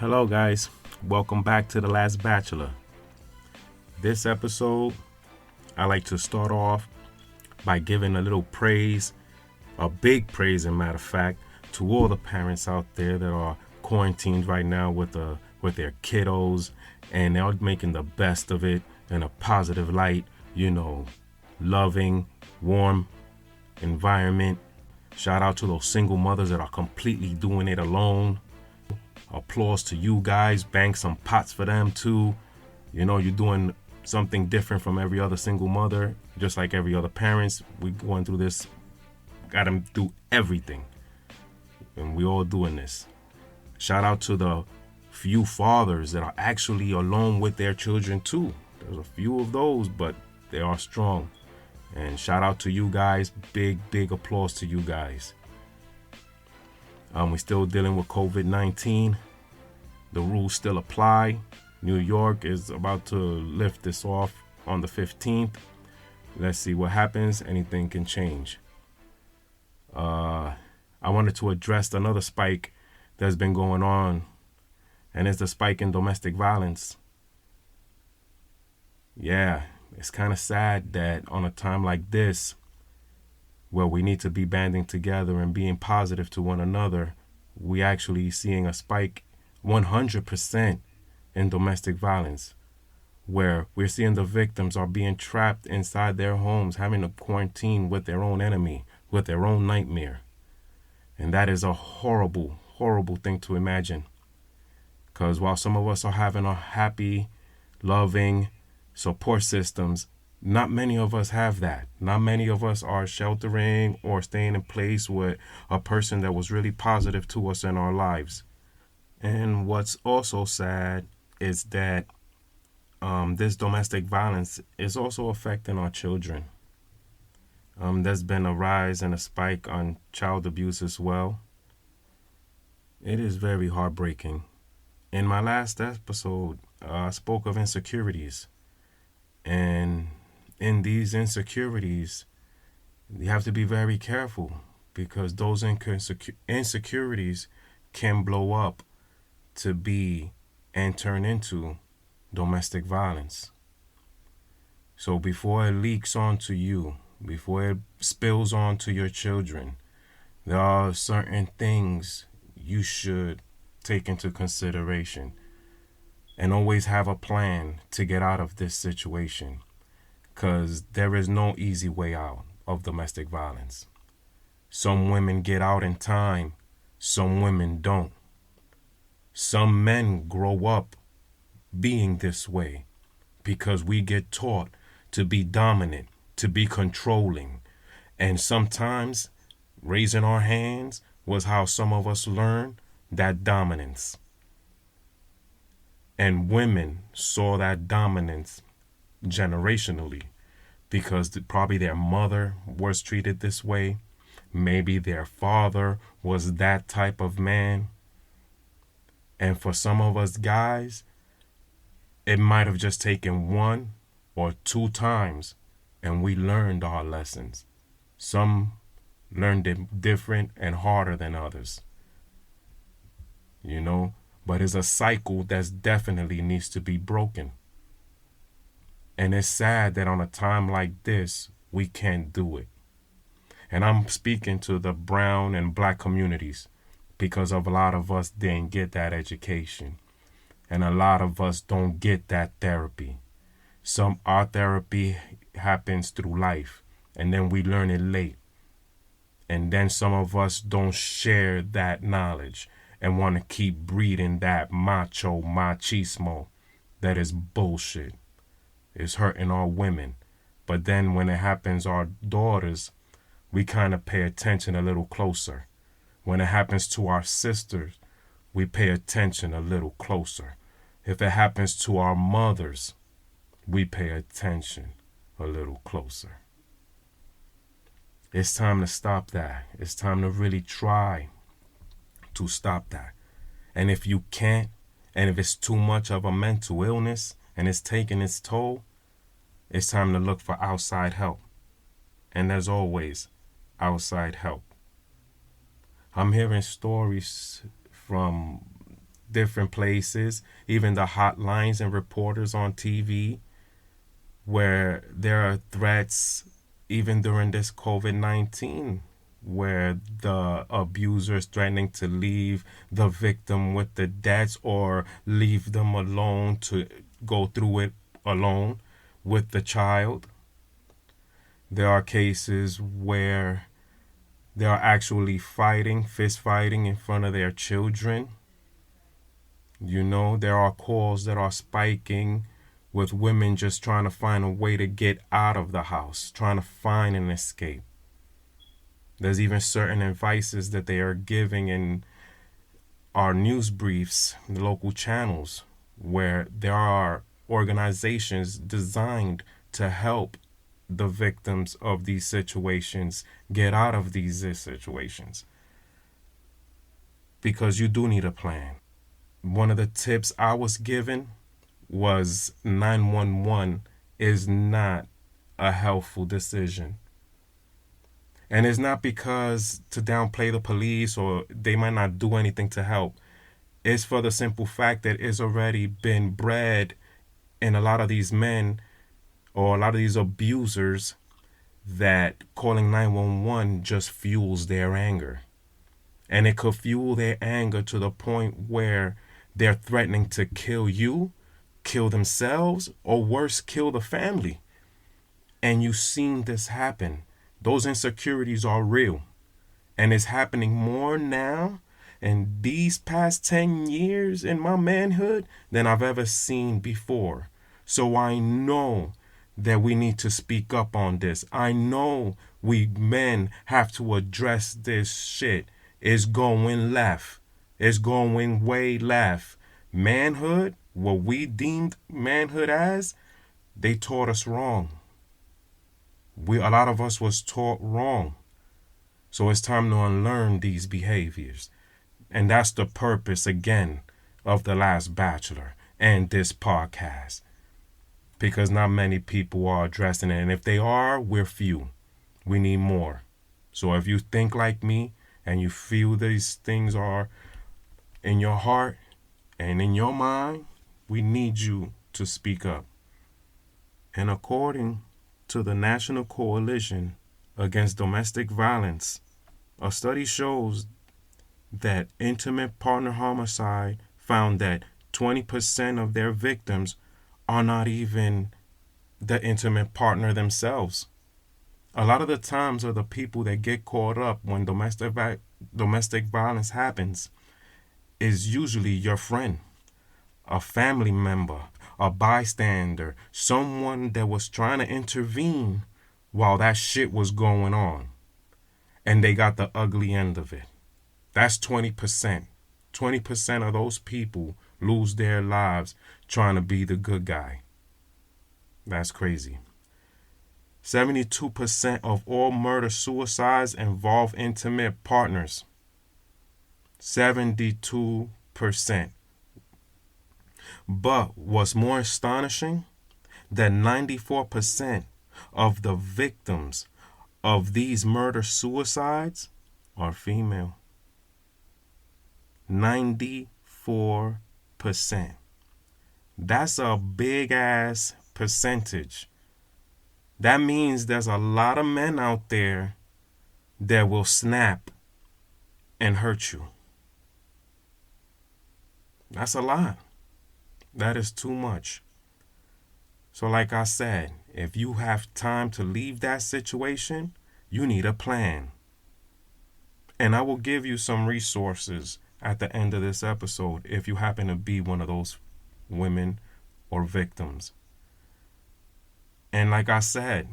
Hello, guys. Welcome back to The Last Bachelor. This episode, I like to start off by giving a little praise, a big praise, as a matter of fact, to all the parents out there that are quarantined right now with their kiddos, and they're making the best of it in a positive light. Loving, warm environment. Shout out to those single mothers that are completely doing it alone. Applause to you guys. Bang some pots for them too. You're doing something different from every other single mother, just like every other parents. We going through this, got to do everything, and we all doing this. Shout out to the few fathers that are actually alone with their children too. There's a few of those, but they are strong. And shout out to you guys. Big applause to you guys. We're still dealing with COVID-19. The rules still apply. New York is about to lift this off on the 15th. Let's see what happens. Anything can change. I wanted to address another spike that's been going on, and it's the spike in domestic violence. Yeah, it's kind of sad that on a time like this, where we need to be banding together and being positive to one another, we actually seeing a spike 100% in domestic violence, where we're seeing the victims are being trapped inside their homes, having to quarantine with their own enemy, with their own nightmare. And that is a horrible, horrible thing to imagine. Because while some of us are having a happy, loving support systems, not many of us have that. Not many of us are sheltering or staying in place with a person that was really positive to us in our lives. And what's also sad is that this domestic violence is also affecting our children. There's been a rise and a spike on child abuse as well. It is very heartbreaking. In my last episode, I spoke of insecurities. And in these insecurities, you have to be very careful, because those insecurities can blow up to be and turn into domestic violence. So before it leaks onto you, before it spills onto your children, there are certain things you should take into consideration, and always have a plan to get out of this situation. Because there is no easy way out of domestic violence. Some women get out in time. Some women don't. Some men grow up being this way because we get taught to be dominant, to be controlling. And sometimes raising our hands was how some of us learned that dominance. And women saw that dominance generationally, because probably their mother was treated this way. Maybe their father was that type of man. And for some of us guys, it might have just taken one or two times and we learned our lessons. Some learned it different and harder than others. But it's a cycle that definitely needs to be broken. And it's sad that on a time like this, we can't do it. And I'm speaking to the brown and black communities, because of a lot of us didn't get that education. And a lot of us don't get that therapy. Our therapy happens through life, and then we learn it late. And then some of us don't share that knowledge and want to keep breeding that machismo that is bullshit. It's hurting our women. But then when it happens our daughters, we kind of pay attention a little closer. When it happens to our sisters, we pay attention a little closer. If it happens to our mothers, we pay attention a little closer. It's time to stop that. It's time to really try to stop that. And if you can't, and if it's too much of a mental illness and it's taking its toll, it's time to look for outside help. And there's always outside help. I'm hearing stories from different places, even the hotlines and reporters on TV, where there are threats even during this COVID-19, where the abuser is threatening to leave the victim with the debts or leave them alone to go through it alone with the child. There are cases where they are actually fighting, fist fighting in front of their children. There are calls that are spiking with women just trying to find a way to get out of the house, trying to find an escape. There's even certain advices that they are giving in our news briefs, the local channels, where there are organizations designed to help the victims of these situations get out of these situations. Because you do need a plan. One of the tips I was given was 911 is not a helpful decision. And it's not because to downplay the police or they might not do anything to help. It's for the simple fact that it's already been bred in a lot of these men or a lot of these abusers that calling 911 just fuels their anger. And it could fuel their anger to the point where they're threatening to kill you, kill themselves, or worse, kill the family. And you've seen this happen. Those insecurities are real. And it's happening more now in these past 10 years in my manhood than I've ever seen before. So I know that we need to speak up on this. I know we men have to address this shit. It's going left. It's going way left. Manhood, what we deemed manhood as, they taught us wrong. A lot of us was taught wrong. So it's time to unlearn these behaviors. And that's the purpose, again, of The Last Bachelor and this podcast. Because not many people are addressing it. And if they are, we're few. We need more. So if you think like me and you feel these things are in your heart and in your mind, we need you to speak up. And according to the National Coalition Against Domestic Violence, a study shows that intimate partner homicide found that 20% of their victims are not even the intimate partner themselves. A lot of the times are the people that get caught up when domestic violence happens is usually your friend, a family member, a bystander, someone that was trying to intervene while that shit was going on. And they got the ugly end of it. That's 20%. 20% of those people lose their lives trying to be the good guy. That's crazy. 72% of all murder-suicides involve intimate partners. 72%. But what's more astonishing, that 94% of the victims of these murder-suicides are female. 94%. That's a big ass percentage. That means there's a lot of men out there that will snap and hurt you. That's a lot. That is too much. So like I said, if you have time to leave that situation, you need a plan. And I will give you some resources at the end of this episode if you happen to be one of those women or victims. And like I said,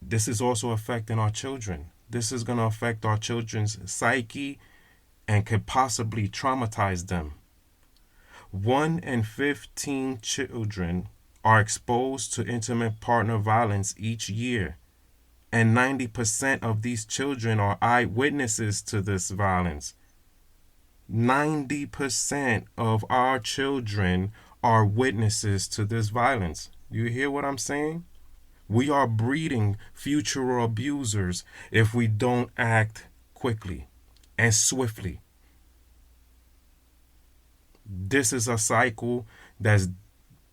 this is also affecting our children. This is going to affect our children's psyche and could possibly traumatize them. 1 in 15 children are exposed to intimate partner violence each year. And 90% of these children are eyewitnesses to this violence. 90% of our children are witnesses to this violence. You hear what I'm saying? We are breeding future abusers if we don't act quickly and swiftly. This is a cycle that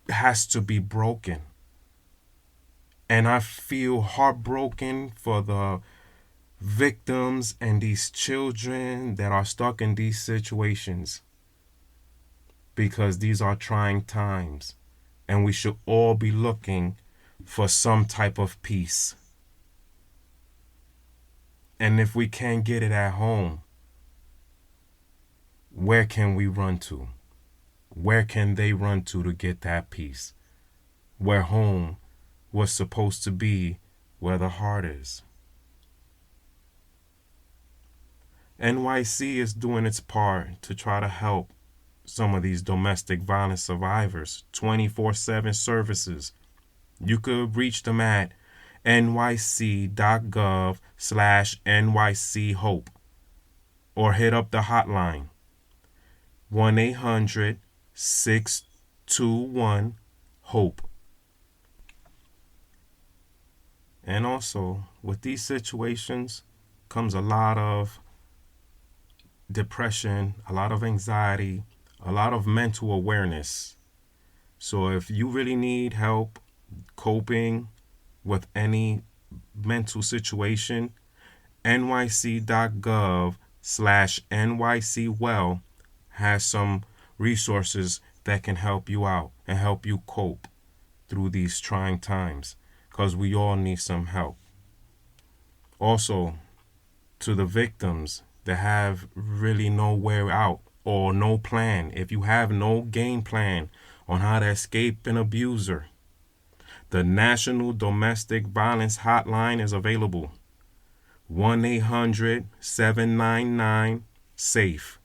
has to be broken. And I feel heartbroken for the victims and these children that are stuck in these situations, because these are trying times and we should all be looking for some type of peace. And if we can't get it at home, where can we run to? Where can they run to get that peace? Where home was supposed to be, where the heart is. NYC is doing its part to try to help some of these domestic violence survivors. 24/7 services. You could reach them at nyc.gov/nychope or hit up the hotline 1-800-621-HOPE. And also, with these situations comes a lot of depression, a lot of anxiety, a lot of mental awareness. So if you really need help coping with any mental situation, nyc.gov/nycwell has some resources that can help you out and help you cope through these trying times, because we all need some help. Also, to the victims that have really no way out or no plan, if you have no game plan on how to escape an abuser, the National Domestic Violence Hotline is available. 1-800-799-SAFE.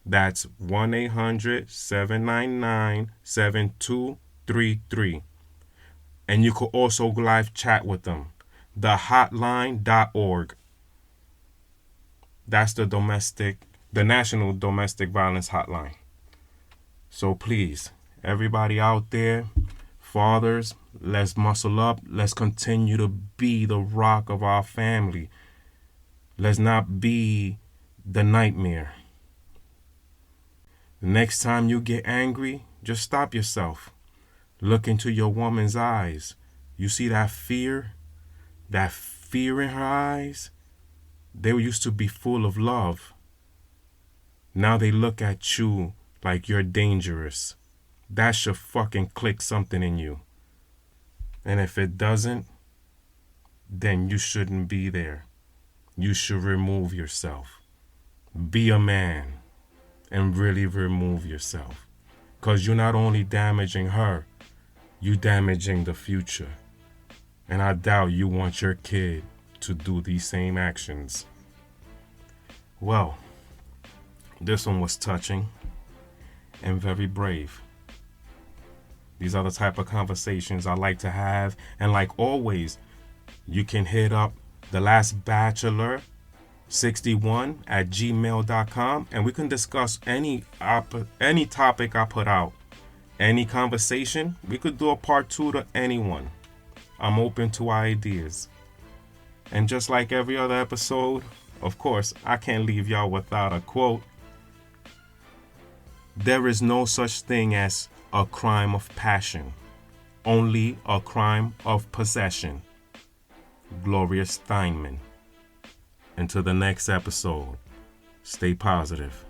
That's 1-800-799-7233. And you could also live chat with them. Thehotline.org. That's the National Domestic Violence Hotline. So please, everybody out there, fathers, let's muscle up. Let's continue to be the rock of our family. Let's not be the nightmare. The next time you get angry, just stop yourself. Look into your woman's eyes. You see that fear? That fear in her eyes? They used to be full of love. Now they look at you like you're dangerous. That should fucking click something in you. And if it doesn't, then you shouldn't be there. You should remove yourself. Be a man and really remove yourself. Because you're not only damaging her, you're damaging the future. And I doubt you want your kid to do these same actions. Well, this one was touching and very brave. These are the type of conversations I like to have. And like always, you can hit up thelastbachelor61@gmail.com and we can discuss any topic I put out. Any conversation, we could do a part 2 to anyone. I'm open to ideas. And just like every other episode, of course, I can't leave y'all without a quote. There is no such thing as a crime of passion, only a crime of possession. Gloria Steinman. Until the next episode, stay positive.